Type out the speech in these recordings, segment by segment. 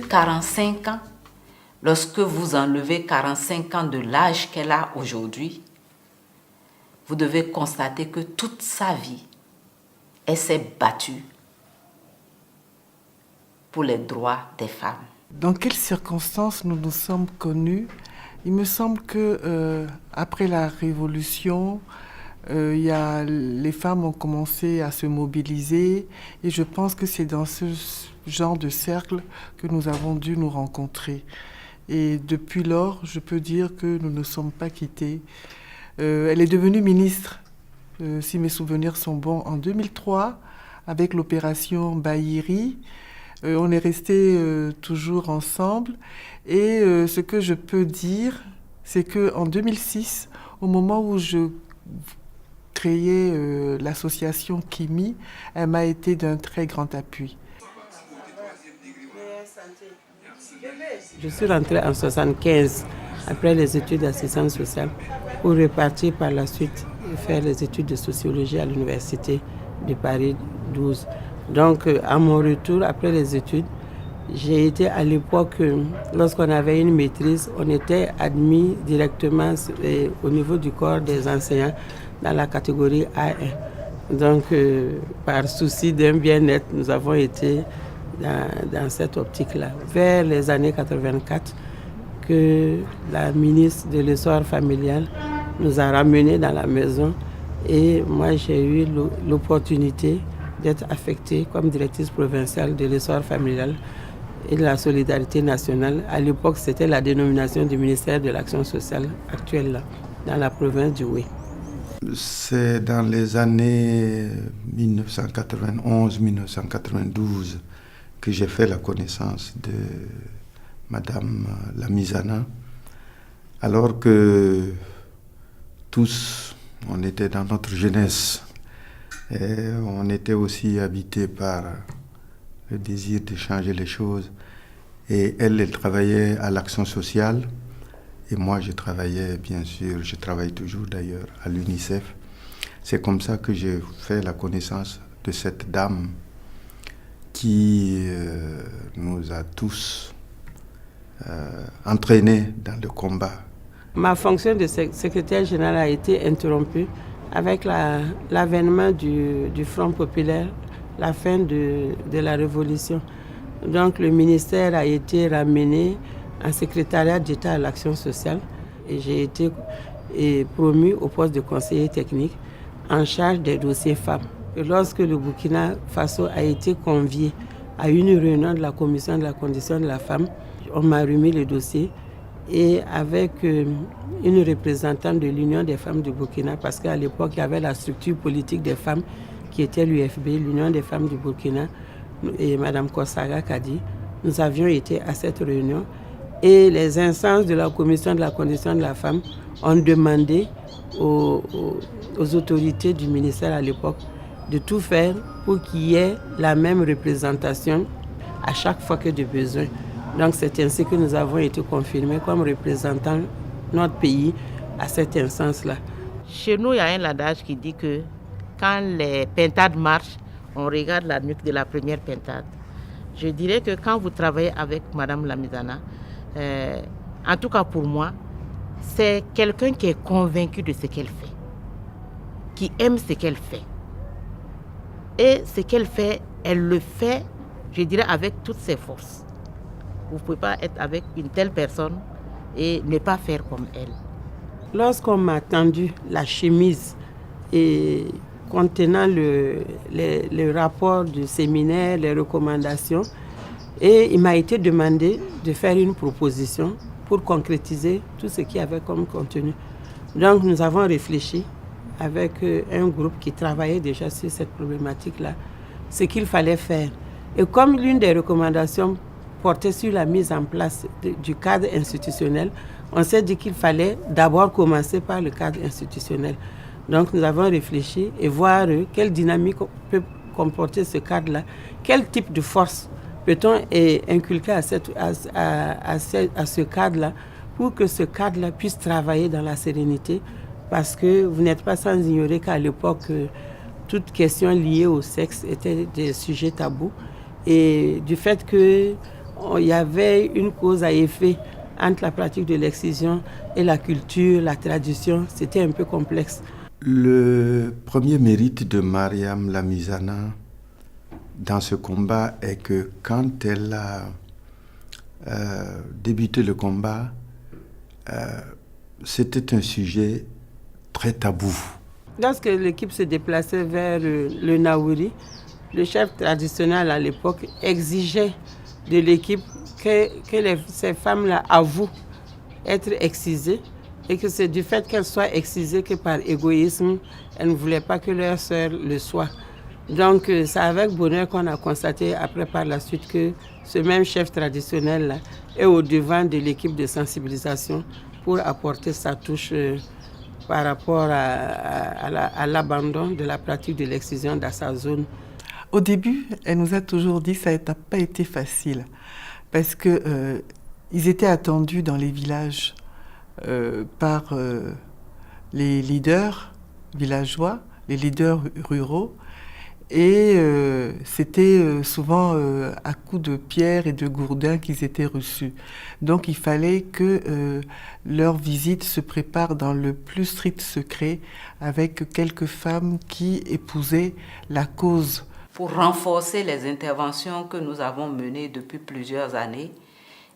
45 ans, lorsque vous enlevez 45 ans de l'âge qu'elle a aujourd'hui, vous devez constater que toute sa vie, elle s'est battue pour les droits des femmes. Dans quelles circonstances nous nous sommes connus? Il me semble que après la Révolution, les femmes ont commencé à se mobiliser et je pense que c'est dans ce genre de cercle que nous avons dû nous rencontrer. Et depuis lors, je peux dire que nous ne sommes pas quittés. Elle est devenue ministre, si mes souvenirs sont bons, en 2003, avec l'opération Bahiri. On est restés toujours ensemble. Et ce que je peux dire, c'est qu'en 2006, au moment où je créais l'association Kimi, elle m'a été d'un très grand appui. Je suis rentrée en 1975, après les études d'assistance sociale, pour repartir par la suite faire les études de sociologie à l'université de Paris 12. Donc, à mon retour, après les études, j'ai été à l'époque, lorsqu'on avait une maîtrise, on était admis directement au niveau du corps des enseignants dans la catégorie A1. Donc, par souci d'un bien-être, nous avons été dans cette optique-là. Vers les années 84, que la ministre de l'Essor familial nous a ramenés dans la maison et moi j'ai eu l'opportunité d'être affectée comme directrice provinciale de l'Essor familial et de la solidarité nationale. À l'époque, c'était la dénomination du ministère de l'Action sociale actuelle là, dans la province du Houé. C'est dans les années 1991-1992 que j'ai fait la connaissance de Madame Lamizana, alors que tous, on était dans notre jeunesse et on était aussi habité par le désir de changer les choses. Et elle travaillait à l'action sociale et moi je travaillais, bien sûr, je travaille toujours d'ailleurs à l'UNICEF. C'est comme ça que j'ai fait la connaissance de cette dame qui nous a tous entraînés dans le combat. Ma fonction de secrétaire général a été interrompue avec l'avènement du Front populaire, la fin de la Révolution. Donc le ministère a été ramené en secrétariat d'État à l'action sociale et j'ai été promue au poste de conseiller technique en charge des dossiers femmes. Et lorsque le Burkina Faso a été convié à une réunion de la commission de la condition de la femme, on m'a remis le dossier et avec une représentante de l'Union des femmes du Burkina, parce qu'à l'époque, il y avait la structure politique des femmes qui était l'UFB, l'Union des femmes du Burkina, et Mme Kossaga Kadi. Nous avions été à cette réunion et les instances de la commission de la condition de la femme ont demandé aux autorités du ministère à l'époque de tout faire pour qu'il y ait la même représentation à chaque fois que de besoin. Donc c'est ainsi que nous avons été confirmés comme représentant notre pays à cette instance-là. Chez nous, il y a un adage qui dit que quand les pintades marchent, on regarde la nuque de la première pintade. Je dirais que quand vous travaillez avec Mme Lamizana, en tout cas pour moi, c'est quelqu'un qui est convaincu de ce qu'elle fait, qui aime ce qu'elle fait. Et ce qu'elle fait, elle le fait, je dirais, avec toutes ses forces. Vous ne pouvez pas être avec une telle personne et ne pas faire comme elle. Lorsqu'on m'a tendu la chemise et contenant le rapport du séminaire, les recommandations, et il m'a été demandé de faire une proposition pour concrétiser tout ce qu'il y avait comme contenu. Donc nous avons réfléchi avec un groupe qui travaillait déjà sur cette problématique-là, ce qu'il fallait faire. Et comme l'une des recommandations portait sur la mise en place du cadre institutionnel, on s'est dit qu'il fallait d'abord commencer par le cadre institutionnel. Donc nous avons réfléchi et voir quelle dynamique peut comporter ce cadre-là, quel type de force peut-on inculquer à ce cadre-là pour que ce cadre-là puisse travailler dans la sérénité, parce que vous n'êtes pas sans ignorer qu'à l'époque, toute question liée au sexe était des sujets tabous. Et du fait que il y avait une cause à effet entre la pratique de l'excision et la culture, la tradition. C'était un peu complexe. Le premier mérite de Mariam Lamizana dans ce combat est que quand elle a débuté le combat, c'était un sujet très tabou. Lorsque l'équipe se déplaçait vers le Naouri, le chef traditionnel à l'époque exigeait de l'équipe que ces femmes-là avouent être excisées et que c'est du fait qu'elles soient excisées que par égoïsme, elles ne voulaient pas que leur sœur le soit. Donc c'est avec bonheur qu'on a constaté après par la suite que ce même chef traditionnel-là est au devant de l'équipe de sensibilisation pour apporter sa touche par rapport à l'abandon de la pratique de l'excision dans sa zone. Au début, elle nous a toujours dit que ça n'a pas été facile parce que ils étaient attendus dans les villages par les leaders villageois, les leaders ruraux, et c'était souvent à coups de pierre et de gourdin qu'ils étaient reçus. Donc il fallait que leur visite se prépare dans le plus strict secret avec quelques femmes qui épousaient la cause. Pour renforcer les interventions que nous avons menées depuis plusieurs années,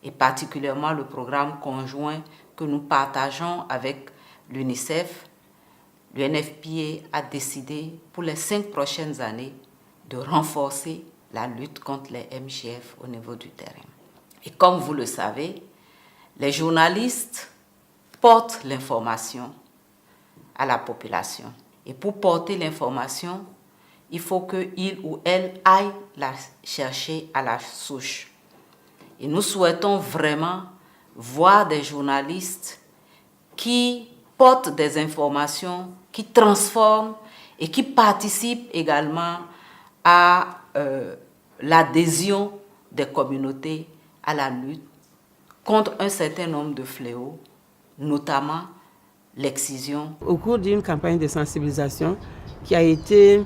et particulièrement le programme conjoint que nous partageons avec l'UNICEF, l'UNFPA a décidé pour les 5 prochaines années de renforcer la lutte contre les MJF au niveau du terrain. Et comme vous le savez, les journalistes portent l'information à la population. Et pour porter l'information, il faut qu'il ou elle aille la chercher à la souche. Et nous souhaitons vraiment voir des journalistes qui portent des informations, qui transforment et qui participent également à l'adhésion des communautés à la lutte contre un certain nombre de fléaux, notamment l'excision. Au cours d'une campagne de sensibilisation qui a été...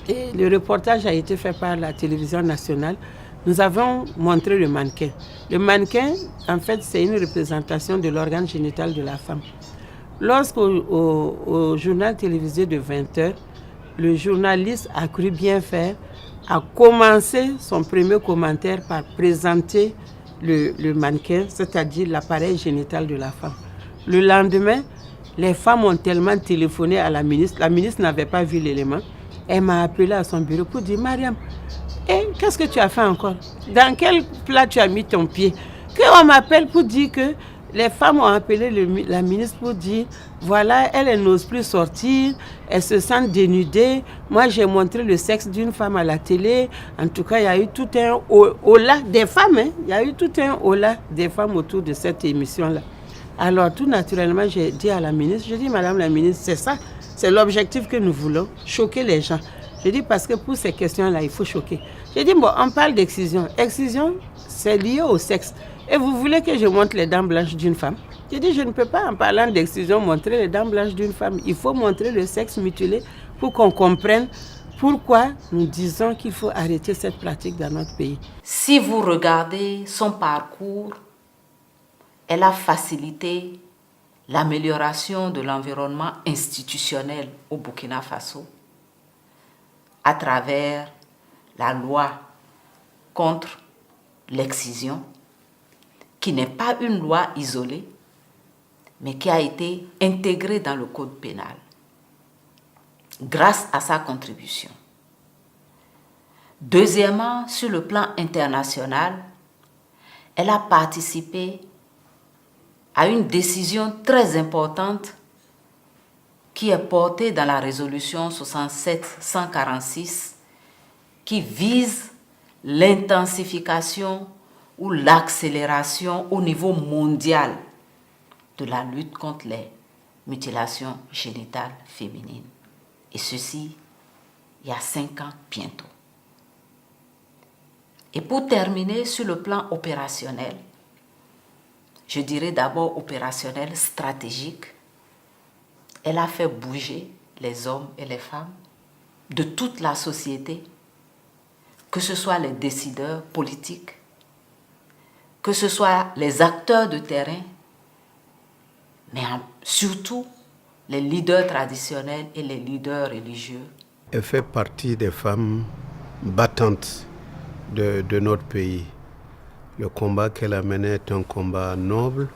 Et le reportage a été fait par la télévision nationale. Nous avons montré le mannequin. Le mannequin, en fait, c'est une représentation de l'organe génital de la femme. Lorsqu'au journal télévisé de 20h, le journaliste a cru bien faire, a commencé son premier commentaire par présenter le mannequin, c'est-à-dire l'appareil génital de la femme. Le lendemain, les femmes ont tellement téléphoné à la ministre n'avait pas vu l'élément. Elle m'a appelé à son bureau pour dire « Mariam, qu'est-ce que tu as fait encore? Dans quel plat tu as mis ton pied ?» Qu'on m'appelle pour dire que les femmes ont appelé la ministre pour dire « Voilà, elle n'ose plus sortir, elle se sent dénudée. Moi, j'ai montré le sexe d'une femme à la télé. En tout cas, il y a eu tout un holà des femmes. Il y a eu tout un holà des femmes autour de cette émission-là. » Alors, tout naturellement, j'ai dit à la ministre, je dis « Madame la ministre, c'est ça. C'est l'objectif que nous voulons, choquer les gens. » Je dis parce que pour ces questions-là, il faut choquer. J'ai dit, bon, on parle d'excision. Excision, c'est lié au sexe. Et vous voulez que je montre les dents blanches d'une femme? J'ai dit, je ne peux pas, en parlant d'excision, montrer les dents blanches d'une femme. Il faut montrer le sexe mutilé pour qu'on comprenne pourquoi nous disons qu'il faut arrêter cette pratique dans notre pays. Si vous regardez son parcours, elle a facilité l'amélioration de l'environnement institutionnel au Burkina Faso à travers la loi contre l'excision, qui n'est pas une loi isolée, mais qui a été intégrée dans le code pénal grâce à sa contribution. Deuxièmement, sur le plan international, elle a participé à une décision très importante qui est portée dans la résolution 67-146 qui vise l'intensification ou l'accélération au niveau mondial de la lutte contre les mutilations génitales féminines. Et ceci, il y a 5 ans bientôt. Et pour terminer, sur le plan opérationnel, je dirais d'abord opérationnel, stratégique, elle a fait bouger les hommes et les femmes de toute la société, que ce soit les décideurs politiques, que ce soit les acteurs de terrain, mais surtout les leaders traditionnels et les leaders religieux. Elle fait partie des femmes battantes de notre pays. Le combat qu'elle a mené est un combat noble,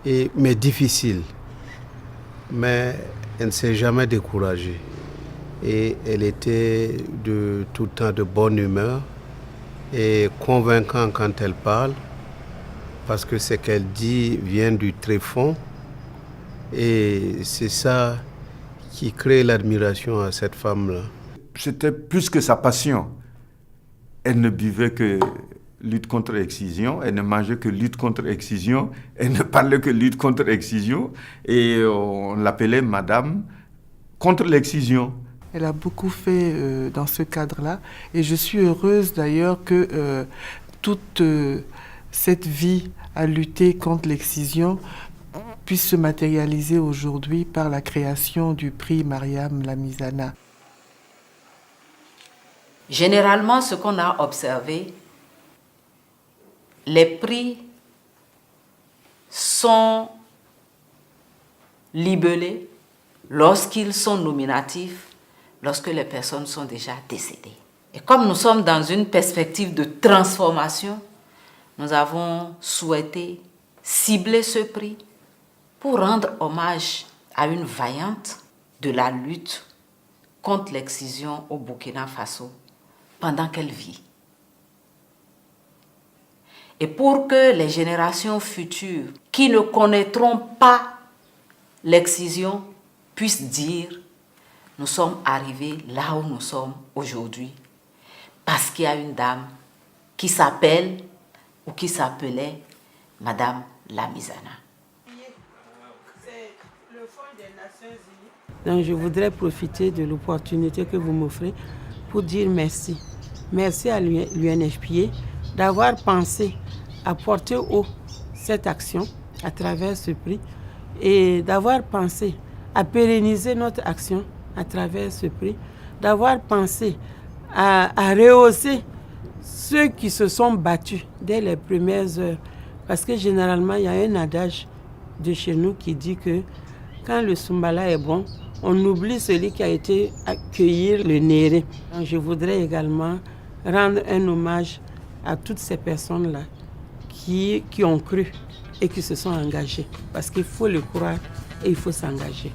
mais difficile. Mais elle ne s'est jamais découragée. Et elle était de tout le temps de bonne humeur et convaincante quand elle parle, parce que ce qu'elle dit vient du tréfonds. Et c'est ça qui crée l'admiration à cette femme-là. C'était plus que sa passion. Elle ne buvait que lutte contre l'excision, elle ne mangeait que lutte contre excision, elle ne parlait que lutte contre excision, et on l'appelait Madame contre l'excision. Elle a beaucoup fait dans ce cadre-là, et je suis heureuse d'ailleurs que toute cette vie à lutter contre l'excision puisse se matérialiser aujourd'hui par la création du prix Mariam Lamizana. Généralement, ce qu'on a observé, les prix sont libellés lorsqu'ils sont nominatifs, lorsque les personnes sont déjà décédées. Et comme nous sommes dans une perspective de transformation, nous avons souhaité cibler ce prix pour rendre hommage à une vaillante de la lutte contre l'excision au Burkina Faso pendant qu'elle vit. Et pour que les générations futures qui ne connaîtront pas l'excision puissent dire « Nous sommes arrivés là où nous sommes aujourd'hui parce qu'il y a une dame qui s'appelle ou qui s'appelait Madame Lamizana. » Donc je voudrais profiter de l'opportunité que vous m'offrez pour dire merci. Merci à l'UNFPA d'avoir pensé à porter haut cette action à travers ce prix et d'avoir pensé à pérenniser notre action à travers ce prix, d'avoir pensé à rehausser ceux qui se sont battus dès les premières heures. Parce que généralement, il y a un adage de chez nous qui dit que quand le Soumbala est bon, on oublie celui qui a été accueillir le Néré. Donc, je voudrais également rendre un hommage à toutes ces personnes-là qui ont cru et qui se sont engagées. Parce qu'il faut le croire et il faut s'engager.